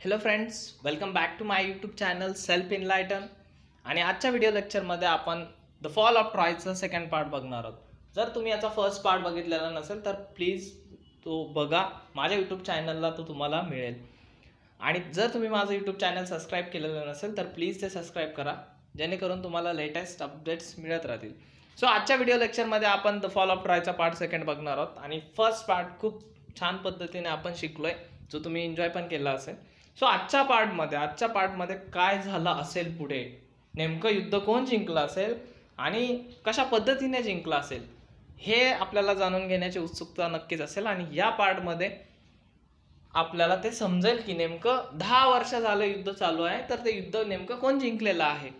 Hello friends, welcome back to my YouTube channel self enlighten. आणि आजच्या video लेक्चरमध्ये आपण द फॉल ऑफ ट्रॉयचा सेकंड पार्ट बघणार आहोत. जर तुम्ही याचा फर्स्ट पार्ट बघितलेला नसेल तर प्लीज तो बघा. माझ्या यूट्यूब चॅनलला तो तुम्हाला मिळेल. आणि जर तुम्ही माझं यूट्यूब चॅनल सबस्क्राईब केलेलं नसेल तर प्लीज ते सबस्क्राईब करा, जेणेकरून तुम्हाला लेटेस्ट अपडेट्स मिळत राहतील. सो आजच्या व्हिडिओ लेक्चरमध्ये आपण द फॉल ऑफ ट्रॉयचा पार्ट सेकंड बघणार आहोत. आणि फर्स्ट पार्ट खूप छान पद्धतीने आपण शिकलोय, जो तुम्ही एन्जॉय पण केला असेल. सो आजच्या पार्टमध्ये काय झालं असेल, पुढे नेमकं युद्ध कोण जिंकलं असेल आणि कशा पद्धतीने जिंकलं असेल, हे आपल्याला जाणून घेण्याची उत्सुकता नक्कीच असेल. आणि या पार्टमध्ये आपल्याला ते समजेल की नेमकं 10 वर्ष झालं युद्ध चालू आहे, तर ते युद्ध नेमकं कोण जिंकलेलं आहे.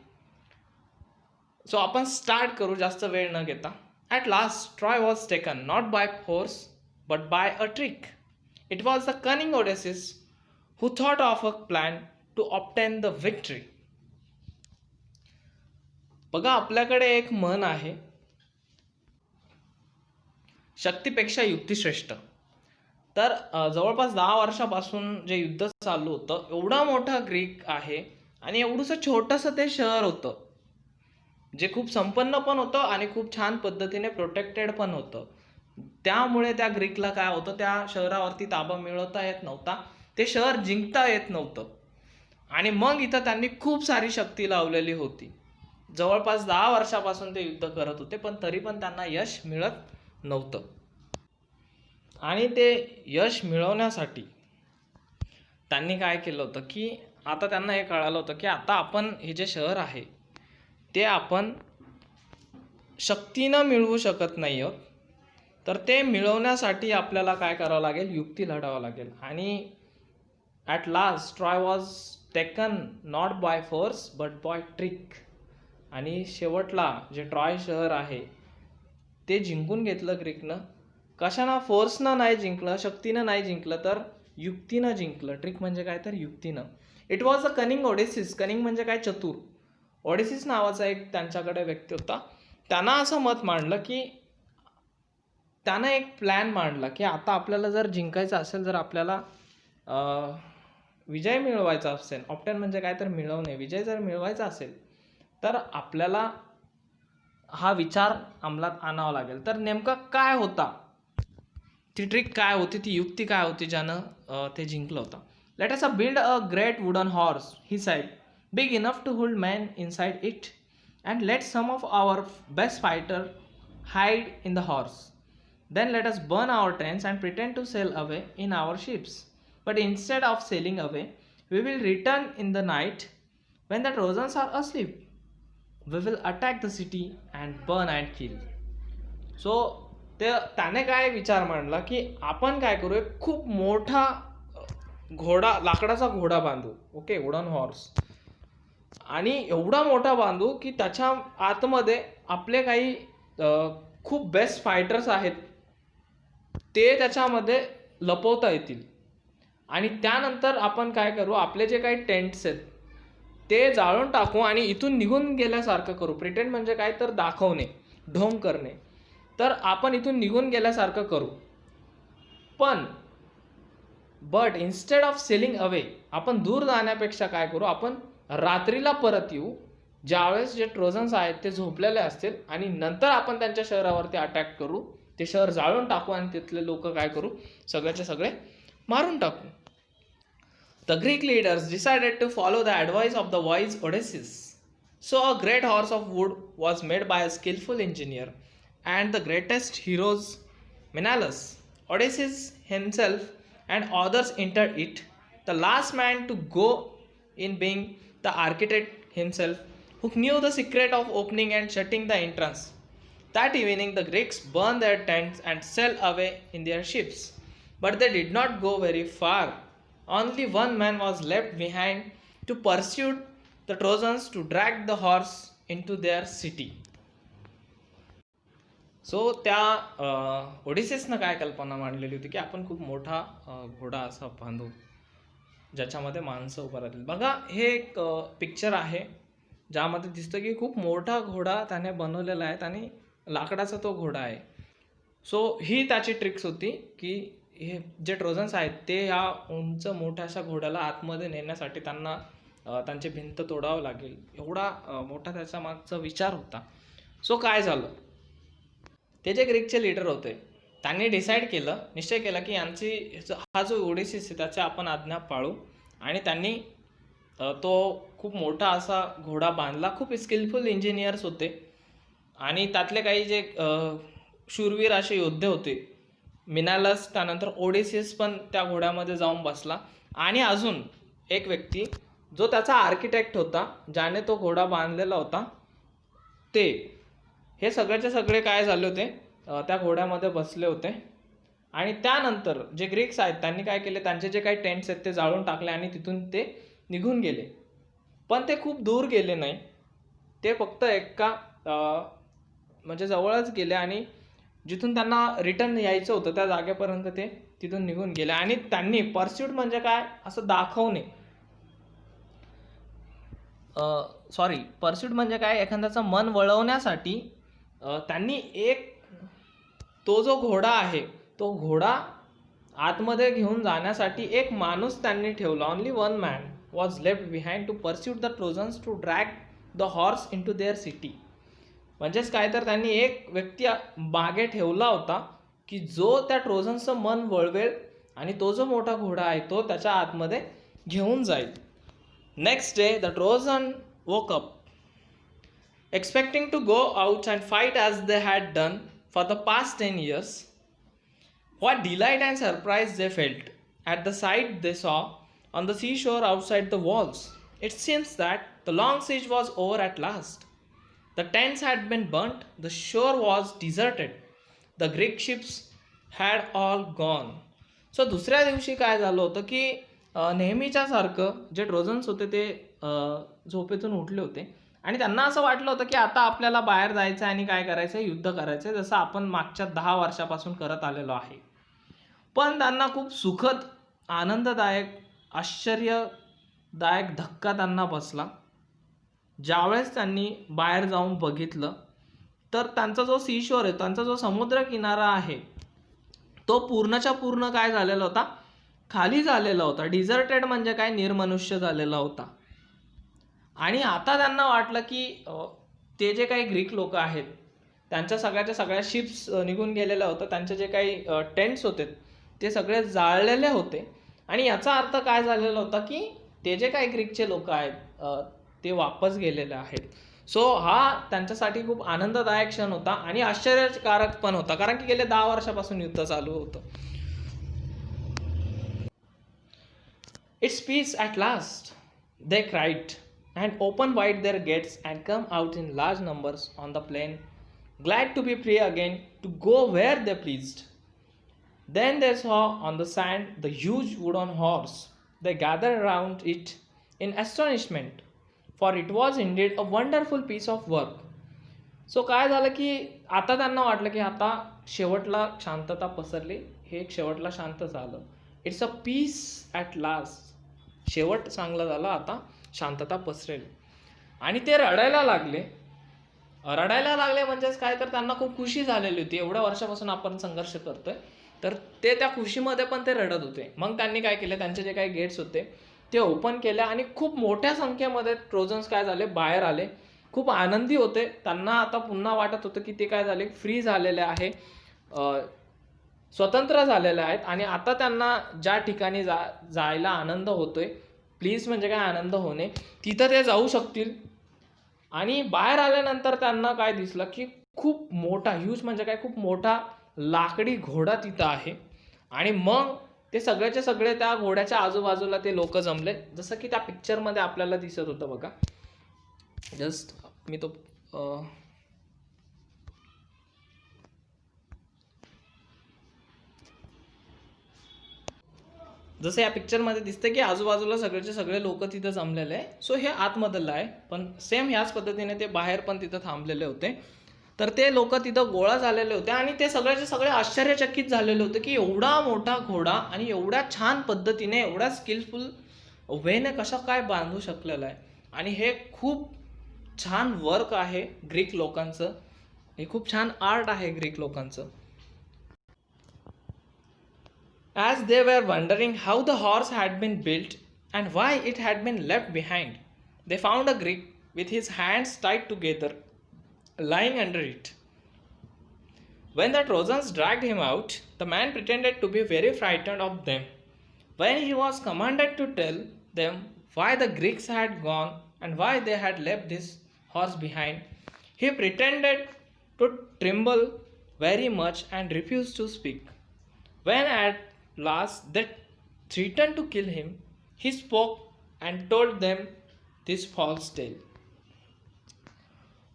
सो आपण स्टार्ट करू जास्त वेळ न घेता. At last Troy was taken not by force but by a trick. It was the कनिंग ओडेसिस who thought of a plan to obtain the victory. बघा, आपल्याकडे एक म्हण आहे, शक्तीपेक्षा युक्ती श्रेष्ठ. तर जवळपास 10 वर्षापासून जे युद्ध चालू होतं, एवढा मोठा ग्रीक आहे आणि एवढंसं छोटंसं ते शहर होतं, जे खूप संपन्न पण होतं आणि खूप छान पद्धतीने प्रोटेक्टेड पण होतं. त्यामुळे त्या ग्रीकला काय होतं, त्या शहरावरती ताबा मिळवता येत नव्हता, ते शहर जिंकता येत नव्हतं. आणि मग इथं त्यांनी खूप सारी शक्ती लावलेली होती. जवळपास 10 वर्षापासून ते युद्ध करत होते, पण तरी पण त्यांना यश मिळत नव्हतं. आणि ते यश मिळवण्यासाठी त्यांनी काय केलं होतं की आता त्यांना हे कळालं होतं की आता आपण हे जे शहर आहे ते आपण शक्तीनं मिळवू शकत नाही आहोत. तर ते मिळवण्यासाठी आपल्याला काय करावं लागेल, युक्ती लढावं लागेल. आणि at last Troy was taken not by force but by trick. आणि शेवटला जे ट्रॉय शहर आहे ते जिंकून घेतलं ग्रीकनं. कशानं? फोर्सनं नाही जिंकलं, शक्तीनं नाही जिंकलं, तर युक्तीनं जिंकलं. ट्रिक म्हणजे काय, तर युक्तीनं. इट वॉज अ कनिंग ओडेसिस. कनिंग म्हणजे काय, चतुर. ओडेसिस नावाचा एक त्यांच्याकडे व्यक्ती होता. त्यांना असं मत मांडलं की त्यानं एक प्लॅन मांडला की आता आपल्याला जर जिंकायचं असेल, जर आपल्याला विजय मिळवायचा असेल, ऑप्टेन म्हणजे काय, तर मिळवणे, विजय जर मिळवायचा असेल तर आपल्याला हा विचार अंमलात आणावा लागेल. तर नेमका काय होता, ती ट्रिक काय होती, ती युक्ती काय होती ज्यानं ते जिंकलं होतं. Let us build a great wooden horse, he said, big enough to hold man inside it, and let some of our best fighter hide in the horse. Then let us burn our tents and pretend to sail away in our ships. But instead of sailing away, we will return in the night when the Trojans are asleep. We will attack the city and burn and kill. So त्याने काय विचार मांडला की आपण काय करू, एक खूप मोठा घोडा, लाकडाचा घोडा बांधू, ओके, वुडन हॉर्स. आणि एवढा मोठा बांधू की त्याच्या आतमध्ये आपले काही खूप बेस्ट फायटर्स आहेत ते त्याच्यामध्ये लपवता येतील. आणि त्यानंतर आपण काय करू, आपले जे काही टेंट्स आहेत ते जाळून टाकू आणि इथून निघून गेल्यासारखं करू. प्रिटेंड म्हणजे काय, तर दाखवणे, ढोंग करणे. तर आपण इथून निघून गेल्यासारखं करू. पण but instead of selling away, आपण दूर जाण्यापेक्षा काय करू, आपण रात्रीला परत येऊ, ज्यावेळेस जे ट्रोजन्स आहेत ते झोपलेले असतील, आणि नंतर आपण त्यांच्या शहरावरती अटॅक करू, ते शहर जाळून टाकू आणि तिथले लोक काय करू, सगळ्याचे सगळे मारून टाकू. The Greek leaders decided to follow the advice of the wise Odysseus. So a great horse of wood was made by a skillful engineer, and the greatest heroes, Menelaus, Odysseus himself, and others entered it. The last man to go in being the architect himself, who knew the secret of opening and shutting the entrance. That evening the Greeks burned their tents and sailed away in their ships. But they did not go very far. Only one man was left behind to pursue the Trojans to drag the horse into their city. So त्या ओडिसेसनं काय कल्पना मांडलेली होती की आपण खूप मोठा घोडा असा बांधू ज्याच्यामध्ये माणसं उभं राहतील. बघा, हे एक पिक्चर आहे ज्यामध्ये दिसतं की खूप मोठा घोडा त्याने बनवलेला आहे आणि लाकडाचा तो घोडा आहे. सो ही त्याची ट्रिक्स होती की हे जे ट्रोजन्स आहेत ते ह्या उंच मोठ्याशा घोड्याला आतमध्ये नेण्यासाठी त्यांना त्यांची भिंत तोडावं लागेल, एवढा मोठा त्याच्या मागचा विचार होता. सो काय झालं, ते जे ग्रीकचे लीडर होते त्यांनी निश्चय केला की हा जो ओडिसीस आहे त्याची आपण आज्ञा पाळू. आणि त्यांनी तो खूप मोठा असा घोडा बांधला. खूप स्किलफुल इंजिनियर्स होते आणि त्यातले काही जे शूरवीर असे योद्धे होते, मिनालस, त्यानंतर ओडिसीस पण त्या घोड्यामध्ये जाऊन बसला. आणि अजून एक व्यक्ती जो त्याचा आर्किटेक्ट होता, ज्याने तो घोडा बांधलेला होता, हे सगळेचे सगळे काय झाले होते, त्या घोड्यामध्ये बसले होते. आणि त्यानंतर जे ग्रीक्स आहेत त्यांनी काय केले, त्यांचे जे काही टेंट्स आहेत ते जाळून टाकले आणि तिथून ते निघून गेले. पण ते खूप दूर गेले नाही, ते फक्त म्हणजे जवळच गेले आणि जिथून त्यांना रिटर्न यायचं होतं त्या जागेपर्यंत ते तिथून निघून गेले. आणि त्यांनी परस्यूट म्हणजे काय असं दाखवणे, परस्यूट म्हणजे काय, एखाद्याचं मन वळवण्यासाठी त्यांनी तो जो घोडा आहे तो घोडा आतमध्ये घेऊन जाण्यासाठी एक माणूस त्यांनी ठेवला. Only one man was left behind to pursuit the Trojans to drag the horse in to their city. म्हणजेच काय तर त्यांनी एक व्यक्ती मागे ठेवला होता की जो त्या ट्रोजन्सचं मन वळवेल आणि तो जो मोठा घोडा आहे तो त्याच्या आतमध्ये घेऊन जाईल. Next day the Trojan woke up expecting to go out and fight as they had done for the past 10 years. What delight and surprise they felt at the sight they saw on the seashore outside the walls. It seems that the long siege was over at last. The tents had been burnt, the shore was deserted, the Greek ships had all gone. So दुसऱ्या दिवशी काय झालं होतं की नेहमीच्या सारखं जे trojans होते ते झोपेतून उठले होते आणि त्यांना असं वाटलं होतं की आता आपल्याला बाहेर जायचं आणि काय करायचं, युद्ध करायचं, जसं आपण मागच्या 10 वर्षापासून करत आलेलो आहे. पण त्यांना खूप सुखद, आनंददायक, आश्चर्यदायक धक्का त्यांना बसला. ज्यावेळेस त्यांनी बाहेर जाऊन बघितलं तर त्यांचा जो सीशोर आहे, त्यांचा जो समुद्र किनारा आहे तो पूर्णच्या पूर्ण काय झालेला होता, खाली झालेला होता. डिझर्टेड म्हणजे काय, निर्मनुष्य झालेला होता. आणि आता त्यांना वाटलं की ते जे काही ग्रीक लोक आहेत त्यांच्या सगळ्या शिप्स निघून गेलेल्या होत्या, त्यांचे जे काही टेंट्स होते ते सगळे जाळलेले होते. आणि याचा अर्थ काय झालेला होता की ते जे काही ग्रीकचे लोक आहेत ते वापस गेलेले आहेत. सो हा त्यांच्यासाठी खूप आनंददायक क्षण होता आणि आश्चर्यकारक पण होता, कारण की गेले 10 वर्षापासून युद्ध चालू होतं. It's peace at last, they cried, and opened wide their gates and come out in large numbers on the plain, glad to be free again to go where they pleased. Then they saw on the sand the huge wooden horse. They gathered around it in astonishment, for it was indeed a wonderful piece of work. So काय झालं की आता त्यांना वाटलं की आता शेवटला शांतता पसरली, हे शेवटला शांत झालं. It's a peace at last, शेवट चांगला झाला, आता शांतता पसरेल. आणि ते रडायला लागले म्हणजेच काय तर त्यांना खूप खुशी झालेली होती. एवढ्या वर्षापासून आपण संघर्ष करतोय तर ते त्या खुशीमध्ये पण ते रडत होते. मग त्यांनी काय केलं, त्यांचे जे काही गेट्स होते ते ओपन केले आणि खूप मोठ्या संख्येमध्ये ट्रोजन्स काय झाले, बाहेर आले. खूप आनंदी होते. त्यांना आता पुन्हा वाटत होतं की ते काय झाले, फ्री झालेले आहे, स्वतंत्र झालेले आहेत. आणि आता त्यांना ज्या ठिकाणी जायला आनंद होतोय, प्लीज म्हणजे काय आनंद होणे, तिथं ते जाऊ शकतील. आणि बाहेर आल्यानंतर त्यांना काय दिसलं की खूप मोठा, ह्यूज म्हणजे काय, खूप मोठा लाकडी घोडा तिथं आहे. आणि मग ते सगळ्याचे सगळे त्या घोड्याच्या आजूबाजूला ते लोक जमले, जसं की त्या पिक्चरमध्ये आपल्याला दिसत होतं बघा. जस्ट मी तो जसं या पिक्चरमध्ये दिसतं की आजूबाजूला सगळेचे सगळे लोक तिथं जमलेले आहे. सो हे आतमधलं आहे, पण सेम ह्याच पद्धतीने ते बाहेर पण तिथं थांबलेले होते. तर ते लोक तिथं गोळा झालेले होते आणि ते सगळ्याचे सगळे आश्चर्यचकित झालेले होते की एवढा मोठा घोडा आणि एवढ्या छान पद्धतीने, एवढ्या स्किलफुल वेने कशा काय बांधू शकलेला आहे. आणि हे खूप छान वर्क आहे ग्रीक लोकांचं, हे खूप छान आर्ट आहे ग्रीक लोकांचं. As they were wondering how the horse had been built and why it had been left behind, they found a Greek with his hands tied together, lying under it. When the Trojans dragged him out, the man pretended to be very frightened of them. When he was commanded to tell them why the Greeks had gone and why they had left this horse behind, he pretended to tremble very much and refused to speak. When at last they threatened to kill him, he spoke and told them this false tale.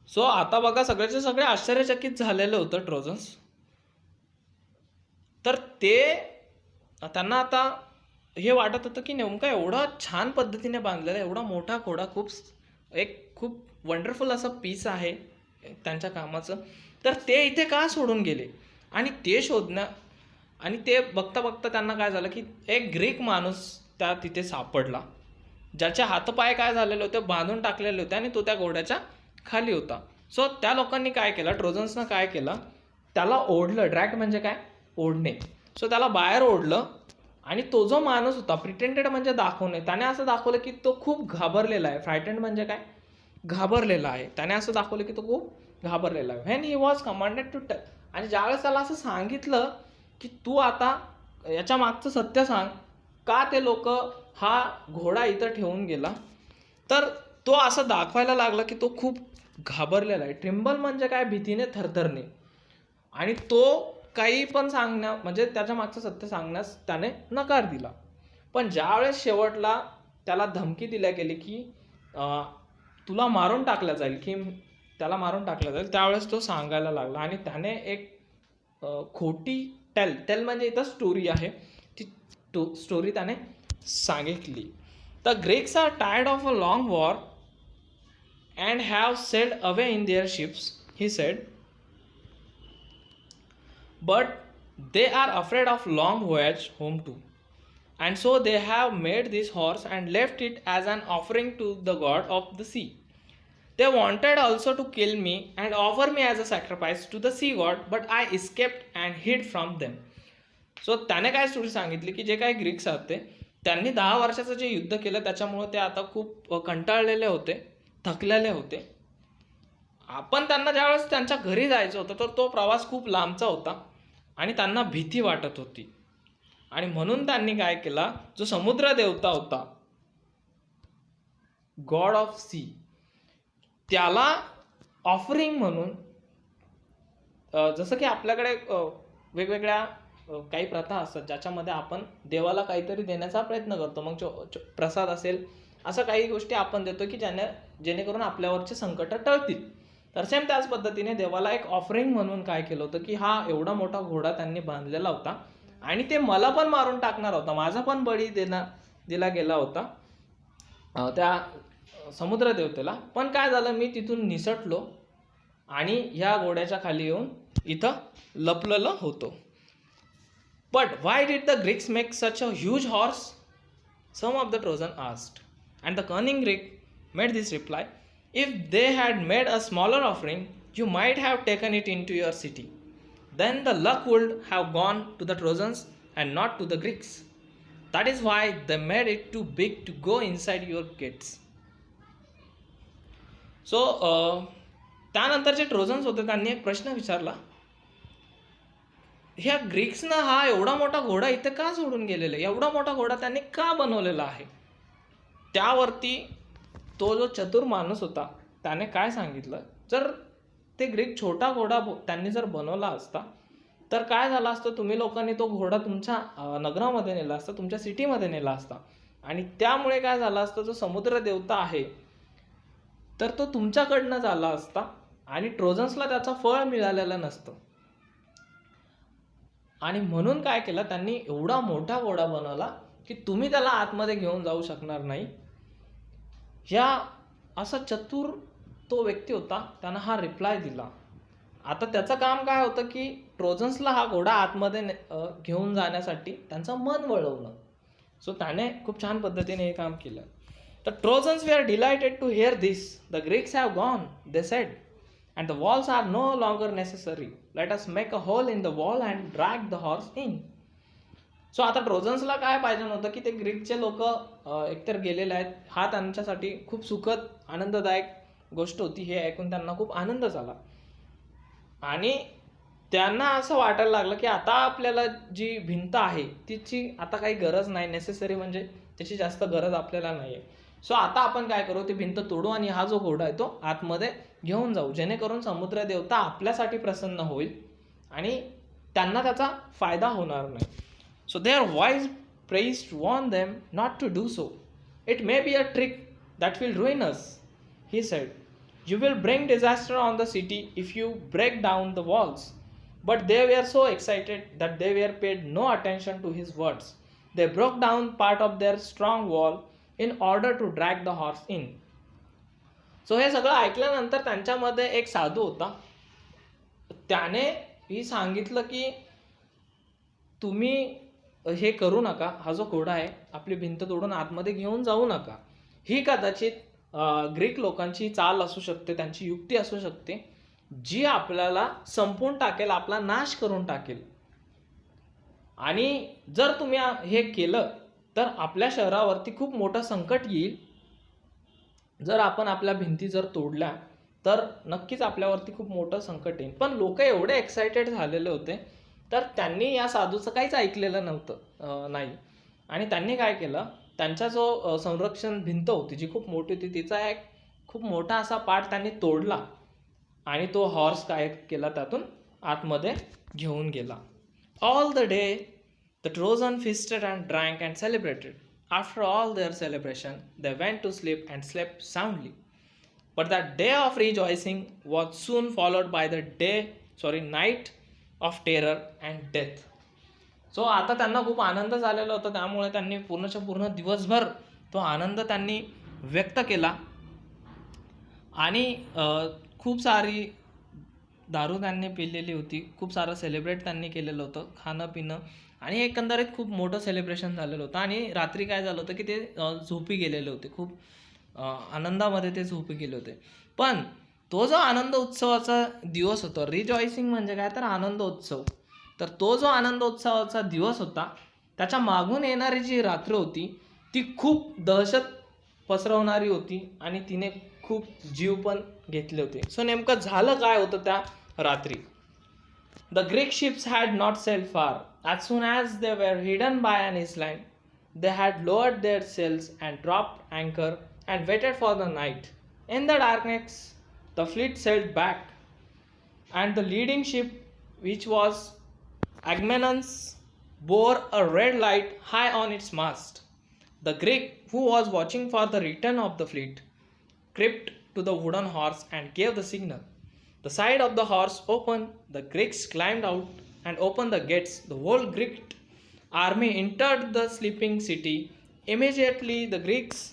So आता बघा सगळ्याचे सगळे आश्चर्यचकित झालेले होतं trojans. तर ते त्यांना आता हे वाटत होतं की नेमका एवढा छान पद्धतीने बांधलेला एवढा मोठा घोडा खूप वंडरफुल असं पीस आहे त्यांच्या कामाचं, तर ते इथे का सोडून गेले. आणि ते शोधणं आणि ते बघता बघता त्यांना काय झालं की एक ग्रीक माणूस त्या तिथे सापडला, ज्याचे हातपाय काय झालेले होते, बांधून टाकलेले होते आणि तो त्या घोड्याच्या खाली होता. सो त्या लोकांनी काय केलं, ट्रोजन्सनं काय केलं, त्याला ओढलं. ड्रॅग म्हणजे काय, ओढणे. सो त्याला बाहेर ओढलं आणि तो जो माणूस होता, प्रिटेंडेड म्हणजे दाखवणे, त्याने असं दाखवलं की तो खूप घाबरलेला आहे. फ्रायटेंड म्हणजे काय, घाबरलेला आहे. त्याने असं दाखवलं की तो खूप घाबरलेला आहे. When he was commanded to tell, आणि ज्यावेळेस त्याला असं सांगितलं की तू आता याच्या मागचं सत्य सांग, का ते लोक हा घोडा इथं ठेवून गेला, तर तो असं दाखवायला लागला की तो खूप घाबरलेला आहे. ट्रिम्बल म्हणजे काय, भीतीने थरथरणे. आणि तो काही पण म्हणजे त्याच्या मागचं सत्य सांगण्यास त्याने नकार दिला. पण ज्यावेळेस शेवटला त्याला धमकी दिल्या गेली की तुला मारून टाकलं जाईल, की त्याला मारून टाकलं जाईल, त्यावेळेस तो सांगायला लागला. आणि त्याने एक खोटी टेल म्हणजे इथं स्टोरी आहे, ती स्टोरी त्याने सांगितली. The Greeks are tired of a long war and have sailed away in their ships, he said, but they are afraid of long voyage home too, and so they have made this horse and left it as an offering to the god of the sea. They wanted also to kill me and offer me as a sacrifice to the sea god, but I escaped and hid from them. So त्याने काय story सांगितली की जे काही Greeks आहेत त्यांनी 10 वर्षाचं जे युद्ध केलं त्याच्यामुळे ते आता खूप कंटाळलेले होते, थकलेले होते. आपण त्यांना ज्यावेळेस त्यांच्या घरी जायचं होतं तर तो प्रवास खूप लांबचा होता आणि त्यांना भीती वाटत होती. आणि म्हणून त्यांनी काय केला, जो समुद्र देवता होता, गॉड ऑफ सी, त्याला ऑफरिंग म्हणून, जसं की आपल्याकडे वेगवेगळ्या काही प्रथा असतात ज्याच्यामध्ये आपण देवाला काहीतरी देण्याचा प्रयत्न करतो. मग प्रसाद असेल, असं काही गोष्टी आपण देतो की जेणेकरून आपल्यावरचे संकट टळतील. तर सेम त्याच पद्धतीने देवाला एक ऑफरिंग म्हणून काय केलं होतं की हा एवढा मोठा घोडा त्यांनी बांधलेला होता आणि ते मला पण मारून टाकणार होता, माझा पण बळी दिला गेला होता त्या समुद्र देवतेला. पण काय झालं, मी तिथून निसटलो आणि ह्या घोड्याच्या खाली येऊन इथं लपलेलो होतो. But why did the Greeks make such a huge horse? Some of the Trojans asked. And the cunning Greek made this reply, if they had made a smaller offering, you might have taken it into your city. Then the luck would have gone to the Trojans and not to the Greeks. That is why they made it too big to go inside your gates. So, त्यानंतर जे trojans होते त्यांनी एक प्रश्न विचारला, ह्या ग्रीक्सनं हा एवढा मोठा घोडा इथे का सोडून गेलेला, एवढा मोठा घोडा त्यांनी का बनवलेला आहे. त्यावरती तो जो चतुर माणूस होता त्याने काय सांगितलं, जर ते ग्रीक छोटा घोडा त्यांनी जर बनवला असता तर काय झालं असतं, तुम्ही लोकांनी तो घोडा तुमच्या नगरामध्ये नेला असता, तुमच्या सिटीमध्ये नेला असता, आणि त्यामुळे काय झालं असतं, जो समुद्र देवता आहे तर तो तुमच्याकडनं झाला असता आणि ट्रोजन्सला त्याचं फळ मिळालेलं नसतं. आणि म्हणून काय केलं, त्यांनी एवढा मोठा घोडा बनवला की तुम्ही त्याला आतमध्ये घेऊन जाऊ शकणार नाही. ह्या असा चतुर तो व्यक्ती होता, त्यानं हा रिप्लाय दिला. आता त्याचं काम काय होतं की ट्रोजन्सला हा घोडा आतमध्ये घेऊन जाण्यासाठी त्यांचं मन वळवणं. सो त्याने खूप छान पद्धतीने हे काम केलं. The Trojans were delighted to hear this. The Greeks have gone, they said, and the walls are no longer necessary. Let us make a hole in the wall and drag the horse in. So आता ट्रोजन्सला काय पाहिजे नव्हतं की ते ग्रीकचे लोक एकतर गेलेले आहेत, हा त्यांच्यासाठी खूप सुखद आनंददायक गोष्ट होती. हे ऐकून त्यांना खूप आनंद झाला आणि त्यांना असं वाटायला लागलं की आता आपल्याला जी भिंत आहे तिची आता काही गरज नाही, नेसेसरी म्हणजे त्याची जास्त गरज आपल्याला नाही आहे. सो आता आपण काय करू, ती भिंत तोडू आणि हा जो घोडा आहे तो आतमध्ये घेऊन जाऊ, जेणेकरून समुद्र देवता आपल्यासाठी प्रसन्न होईल आणि त्यांना त्याचा फायदा होणार नाही. So their wise priest warned them not to do so. It may be a trick that will ruin us, he said. You will bring disaster on the city if you break down the walls. But they were so excited that they were paid no attention to his words. They broke down part of their strong wall in order to drag the horse in. So हे सगळं ऐकल्यानंतर त्यांच्यामध्ये एक साधू होता. त्याने ही सांगितलं की तुम्ही हे करू नका, हा जो घोडा आहे आपली भिंत तोडून आतमध्ये घेऊन जाऊ नका. ही कदाचित ग्रीक लोकांची चाल असू शकते, त्यांची युक्ती असू शकते, जी आपल्याला संपवून टाकेल, आपला नाश करून टाकेल. आणि जर तुम्ही हे केलं तर आपल्या शहरावरती खूप मोठं संकट येईल. जर आपण आपल्या भिंती जर तोडल्या तर नक्कीच आपल्यावरती खूप मोठं संकट येईल. पण लोक एवढे एक्सायटेड झालेले होते तर त्यांनी या साधूचं काहीच ऐकलेलं नव्हतं नाही. आणि त्यांनी काय केलं, त्यांचा जो संरक्षण भिंत होती जी खूप मोठी होती तिचा एक खूप मोठा असा पार्ट त्यांनी तोडला आणि तो हॉर्स काय केला त्यातून आतमध्ये घेऊन गेला. All the day the Trojan feasted and drank and celebrated. After all their celebration, they went to sleep and slept soundly. But that day of rejoicing was soon followed by the night of terror and death. So आता त्यांना खूप आनंद झालेला होता, त्यामुळे त्यांनी पूर्णच्या पूर्ण दिवसभर तो आनंद त्यांनी व्यक्त केला आणि खूप सारी दारू त्यांनी पिलेली होती, खूप सारं सेलिब्रेट त्यांनी केलेलं होतं, खाणं पिणं आणि एकंदरीत खूप मोठं सेलिब्रेशन झालेलं होतं. आणि रात्री काय झालं होतं की ते झोपी गेलेले होते, खूप आनंदामध्ये ते झोपी गेले होते. पण तो जो आनंद उत्सवाचा दिवस होता, रिजॉईसिंग म्हणजे काय तर आनंद उत्सव, तर तो जो आनंद उत्सवाचा दिवस होता त्याच्या मागून येणारी जी रात्र होती ती खूप दहशत पसरवणारी होती आणि तिने खूप जीव पण घेतले होते. सो नेमकं झालं काय होतं त्या रात्री. The Greek ships had not sailed far. As soon as they were hidden by an island, they had lowered their sails and dropped anchor and waited for the night. In the darkness, the fleet sailed back, and the leading ship, which was Agamemnon's, bore a red light high on its mast. The Greek, who was watching for the return of the fleet, crept to the wooden horse and gave the signal. The side of the horse opened, the Greeks climbed out and opened the gates. The whole Greek army entered the sleeping city. Immediately the Greeks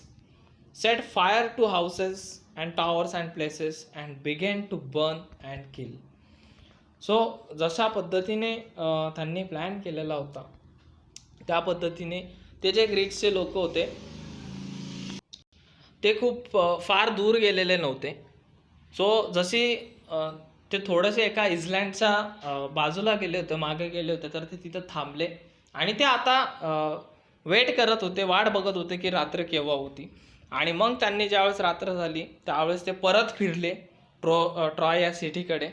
set fire to houses and towers and places and began to burn and kill. So जशा पद्धतीने त्यांनी plan केलेला होता त्या पद्धतीने ते जे ग्रीक्सचे लोक होते ते खूप फार दूर गेलेले नव्हते. सो जशी ते थोडेसे एका आयलँडच्या बाजूला गेले होते, मागे गेले होते, तर ते तिथं थांबले आणि ते आता वेट करत होते, वाट बघत होते की रात्र केव्हा होती. आणि मग त्यांनी ज्यावेळेस रात्र झाली त्यावेळेस ते परत फिरले ट्रॉय या सिटीकडे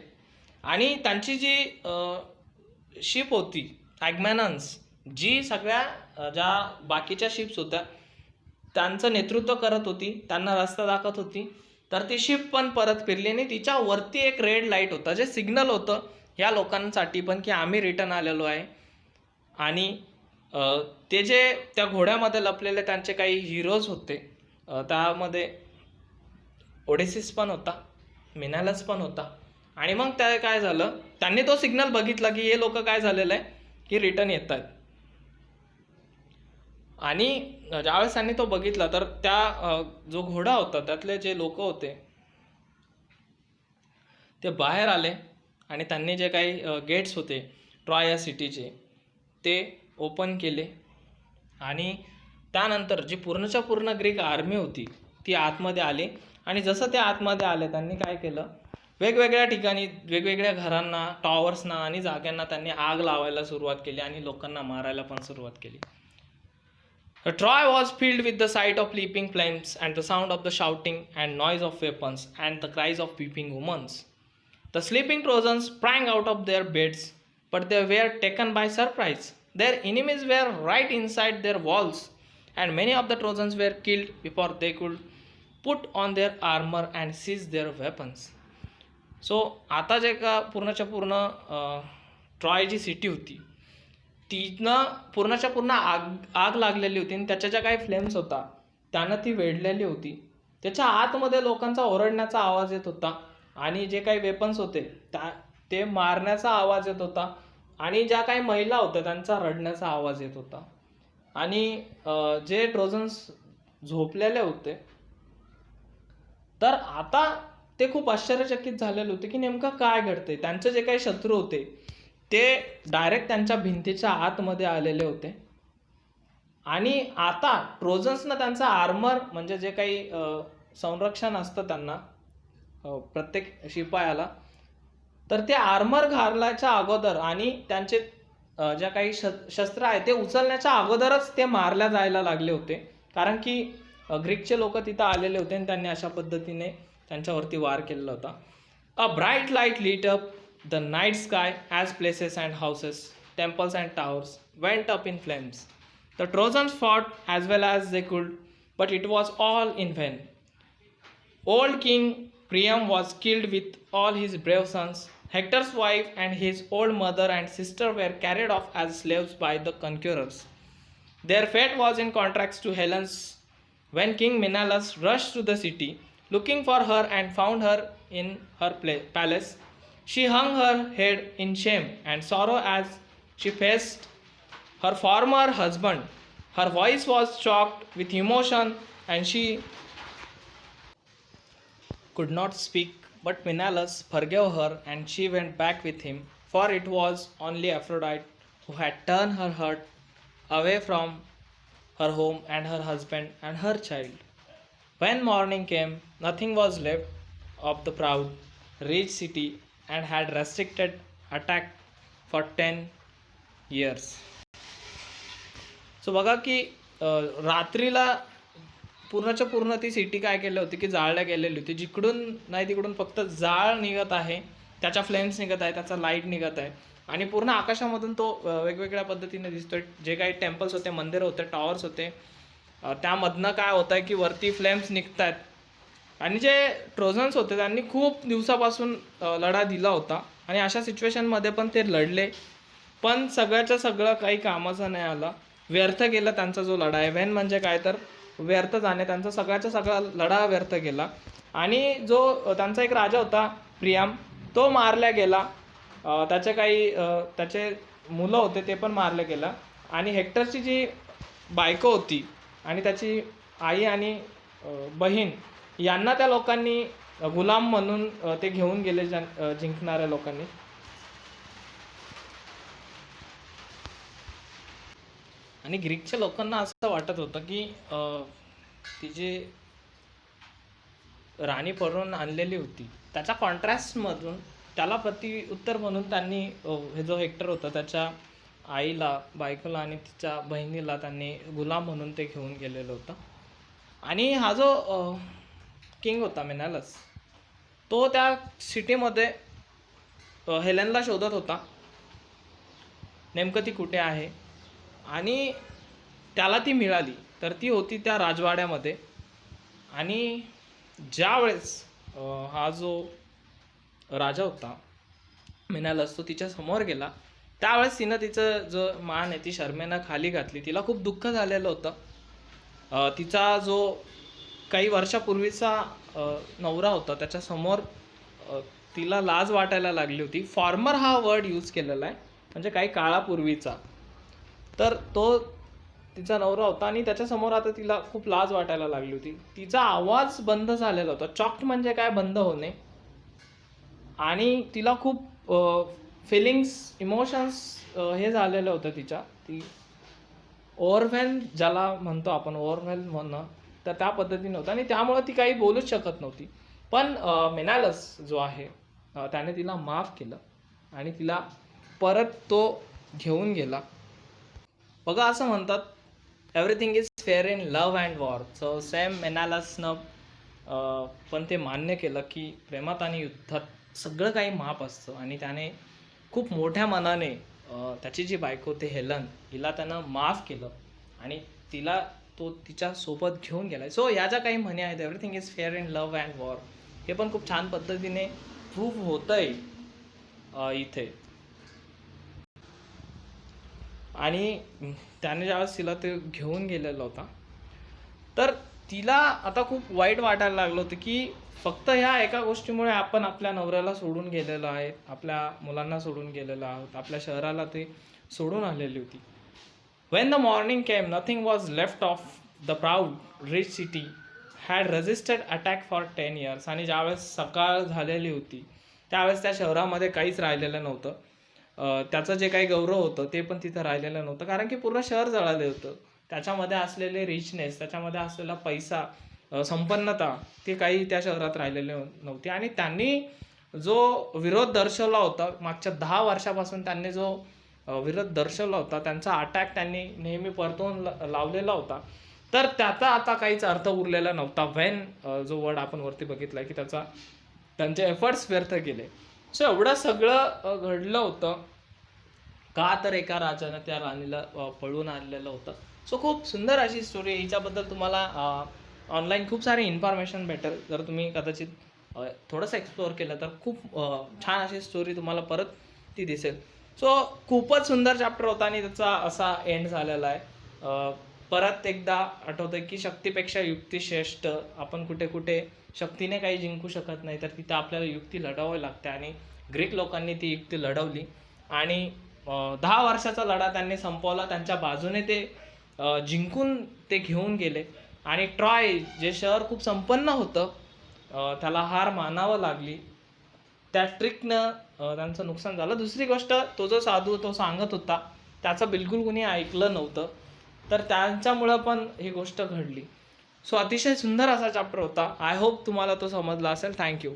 आणि त्यांची जी शिप होती ॲगमॅनन्स, जी सगळ्या ज्या बाकीच्या शिप्स होत्या त्यांचं नेतृत्व करत होती, त्यांना रस्ता दाखवत होती, तर ती शिप पण परत फिरली आणि तिच्यावरती एक रेड लाईट होता जे सिग्नल होतं ह्या लोकांसाठी पण की आम्ही रिटर्न आलेलो आहे. आणि ते जे त्या घोड्यामध्ये लपलेले त्यांचे काही हिरोज होते, त्यामध्ये ओडेसिस पण होता, मिनालस पण होता. आणि मग त्या काय झालं, त्यांनी तो सिग्नल बघितला की हे लोक काय झालेलं आहे की रिटर्न येत आहेत. आणि ज्यावेळेस त्यांनी तो बघितला तर त्या जो घोडा होता त्यातले जे लोक होते ते बाहेर आले आणि त्यांनी जे काही गेट्स होते ट्रॉय या सिटीचे ते ओपन केले. आणि त्यानंतर जी पूर्णच्या पूर्ण ग्रीक आर्मी होती ती आतमध्ये आली. आणि जसं ते आतमध्ये आले त्यांनी काय केलं वेगवेगळ्या ठिकाणी वेगवेगळ्या घरांना, टॉवर्सना आणि जाग्यांना त्यांनी आग लावायला सुरुवात केली आणि लोकांना मारायला पण सुरुवात केली. Troy was filled with the sight of leaping flames and the sound of the shouting and noise of weapons and the cries of weeping women. The sleeping Trojans sprang out of their beds, but they were taken by surprise. Their enemies were right inside their walls, and many of the Trojans were killed before they could put on their armor and seize their weapons. So आता जे का पूर्णच्या पूर्ण Troy जी city होती तिनं पूर्णच्या पूर्ण आग लागलेली होती आणि त्याच्या ज्या काही फ्लेम्स होता त्यानं ती वेढलेली होती. त्याच्या आतमध्ये लोकांचा ओरडण्याचा आवाज येत होता आणि जे काही वेपन्स होते ते मारण्याचा आवाज येत होता आणि ज्या काही महिला होत्या त्यांचा रडण्याचा आवाज येत होता. आणि जे ट्रोजन्स झोपलेले होते तर आता ते खूप आश्चर्यचकित झालेले होते की नेमकं काय घडतंय. त्यांचे जे काही शत्रू होते ते डायरेक्ट त्यांच्या भिंतीच्या आतमध्ये आलेले होते आणि आता ट्रोजन्सनं त्यांचा आर्मर म्हणजे जे काही संरक्षण असतं त्यांना प्रत्येक शिपायाला तर ते आर्मर घालायच्या अगोदर आणि त्यांचे ज्या काही शस्त्र आहे ते उचलण्याच्या अगोदरच ते मारल्या जायला लागले होते. कारण की ग्रीकचे लोक तिथं आलेले होते आणि त्यांनी अशा पद्धतीने त्यांच्यावरती वार केलेला होता. A bright light lit up the night sky as places and houses, temples and towers went up in flames. The Trojans fought as well as they could, but it was all in vain. Old King Priam was killed with all his brave sons. Hector's wife and his old mother and sister were carried off as slaves by the conquerors. Their fate was in contrast to Helen's when King Menelaus rushed to the city looking for her and found her in her palace. She hung her head in shame and sorrow as she faced her former husband. Her voice was choked with emotion and she could not speak, but Menelaus forgave her and she went back with him, for it was only Aphrodite who had turned her heart away from her home and her husband and her child. When morning came, nothing was left of the proud, rich city and had restricted attack for 10 years. So बघा की रात्रीला पूर्णच्या पूर्ण ती city काय केली होती की जाळल्या गेलेली होती. जिकडून नाही तिकडून फक्त जाळ निघत आहे, त्याच्या फ्लेम्स निघत आहे, त्याचा लाईट निघत आहे आणि पूर्ण आकाशामधून तो वेगवेगळ्या पद्धतीने दिसतोय. जे काही टेम्पल्स होते, मंदिर होते, टॉवर्स होते, त्यामधनं काय होत आहे की वरती फ्लेम्स निघत आहेत आणि जे ट्रोजन्स होते त्यांनी खूप दिवसापासून लढा दिला होता आणि अशा सिच्युएशनमध्ये पण ते लढले, पण सगळ्याच्या सगळं काही कामाचं नाही आलं. व्यर्थ गेला त्यांचा जो लढा आहे. व्हेन म्हणजे काय तर व्यर्थ जाणे, त्यांचा सगळ्याचा सगळा लढा व्यर्थ गेला आणि जो त्यांचा एक राजा होता प्रियाम तो मारला गेला. त्याचे काही त्याचे मुलं होते ते पण मारले गेला आणि हेक्टरची जी बायको होती आणि त्याची आई आणि बहीण यांना त्या लोकांनी गुलाम म्हणून ते घेऊन गेले जिंकणाऱ्या लोकांनी. आणि ग्रीकच्या लोकांना असं वाटत होतं की ती जी राणी पळवून आणलेली होती त्याच्या कॉन्ट्रास्टमधून त्याला उत्तर म्हणून त्यांनी हे जो हेक्टर होता त्याच्या आईला, बायकोला आणि तिच्या बहिणीला त्यांनी गुलाम म्हणून ते घेऊन गेलेलं होतं. आणि हा जो किंग होता मेनालस तो त्या सिटीमध्ये हेलेनला शोधत होता, नेमकं ती कुठे आहे. आणि त्याला ती मिळाली तर ती होती त्या राजवाड्यामध्ये. आणि ज्या वेळेस हा जो राजा होता मेनालस तो तिच्या समोर गेला त्यावेळेस तिनं तिचं जो मान आहे ती शर्मेनं खाली घातली. तिला खूप दुःख झालेलं होतं. तिचा जो काही वर्षापूर्वीचा नवरा होता त्याच्यासमोर तिला लाज वाटायला लागली होती. फॉर्मर हा वर्ड यूज केलेला आहे म्हणजे काही काळापूर्वीचा. तर तो तिचा नवरा होता आणि त्याच्यासमोर आता तिला खूप लाज वाटायला लागली होती. तिचा आवाज बंद झालेला होता. चॉक्ड म्हणजे काय, बंद होणे. आणि तिला खूप फिलिंग्स, इमोशन्स हे झालेलं होतं तिच्या. ती ओव्हरवेल्म ज्याला म्हणतो आपण, ओव्हरवेल्म म्हणणं, तर त्या पद्धतीने होतं आणि त्यामुळे ती काही बोलूच शकत नव्हती. पण मेनालस जो आहे त्याने तिला माफ केलं आणि तिला परत तो घेऊन गेला. बघा, असं म्हणतात everything is fair in love and war. So same मेनालसनं पण ते मान्य केलं की प्रेमात आणि युद्धात सगळं काही माफ असतं, आणि त्याने खूप मोठ्या मनाने त्याची जी बायको ते हेलन हिला त्यानं माफ केलं आणि तिला तो तिच्यासोबत घेऊन गेला. सो या ज्या काही म्हणी आहेत, everything is fair in love and war, हे पण खूप छान पद्धतीने प्रूव्ह होतंय इथे. आणि त्याने ज्यावेळेस तिला ते घेऊन गेलेला होता, तर तिला आता खूप वाईट वाटायला लागलं होतं की फक्त ह्या एका गोष्टीमुळे आपण आपल्या नवऱ्याला सोडून गेलेलो आहे, आपल्या मुलांना सोडून गेलेलो आहोत, आपल्या शहराला ते सोडून आलेली होती. When the morning came, nothing was left of the proud, rich city had resisted attack for 10 years. आणि ज्यावेळेस सकाळ झालेली होती त्यावेळेस त्या शहरामध्ये काहीच राहिलेलं नव्हतं. त्याचं जे काही गौरव होतं ते पण तिथं राहिलेलं नव्हतं, कारण की पूर्ण शहर जळालं होतं. त्याच्यामध्ये असलेले रिचनेस, त्याच्यामध्ये असलेला पैसा, संपन्नता, ते काही त्या शहरात राहिलेले नव्हती. आणि त्यांनी जो विरोध दर्शवला होता मागच्या 10 वर्षापासून, त्यांनी जो विरोध दर्शवला होता, त्यांचा अटॅक त्यांनी नेहमी परतवून लावलेला होता, तर त्याचा आता काहीच अर्थ उरलेला नव्हता. वेन जो वर्ड आपण वरती बघितला की त्यांचे एफर्ट्स व्यर्थ केले. सो एवढं सगळं घडलं होतं का, तर एका राजानं त्या राणीला पळून आणलेलं होतं. सो खूप सुंदर अशी स्टोरी. हिच्याबद्दल तुम्हाला ऑनलाईन खूप सारी इन्फॉर्मेशन भेटेल. जर तुम्ही कदाचित थोडंसं एक्सप्लोअर केलं तर खूप छान अशी स्टोरी तुम्हाला परत ती दिसेल. सो खूपच सुंदर चॅप्टर होता आणि त्याचा असा एंड झालेला आहे. परत एकदा आठवतं की शक्तीपेक्षा युक्ती श्रेष्ठ. आपण कुठे कुठे शक्तीने काही जिंकू शकत नाही, तर तिथं आपल्याला युक्ती लढवावी लागते, आणि ग्रीक लोकांनी ती युक्ती लढवली आणि 10 वर्षाचा लढा त्यांनी संपवला. त्यांच्या बाजूने ते जिंकून ते घेऊन गेले, आणि ट्रॉय जे शहर खूप संपन्न होतं त्याला हार मानावं लागली. त्या ट्रिकनं त्यांचं नुकसान झालं. दुसरी गोष्ट, तो जो साधू तो सांगत होता त्याचं बिलकुल कुणी ऐकलं नव्हतं, तर त्यांच्यामुळं पण ही गोष्ट घडली. सो अतिशय सुंदर असा चॅप्टर होता. आय होप तुम्हाला तो समजला असेल. थँक्यू.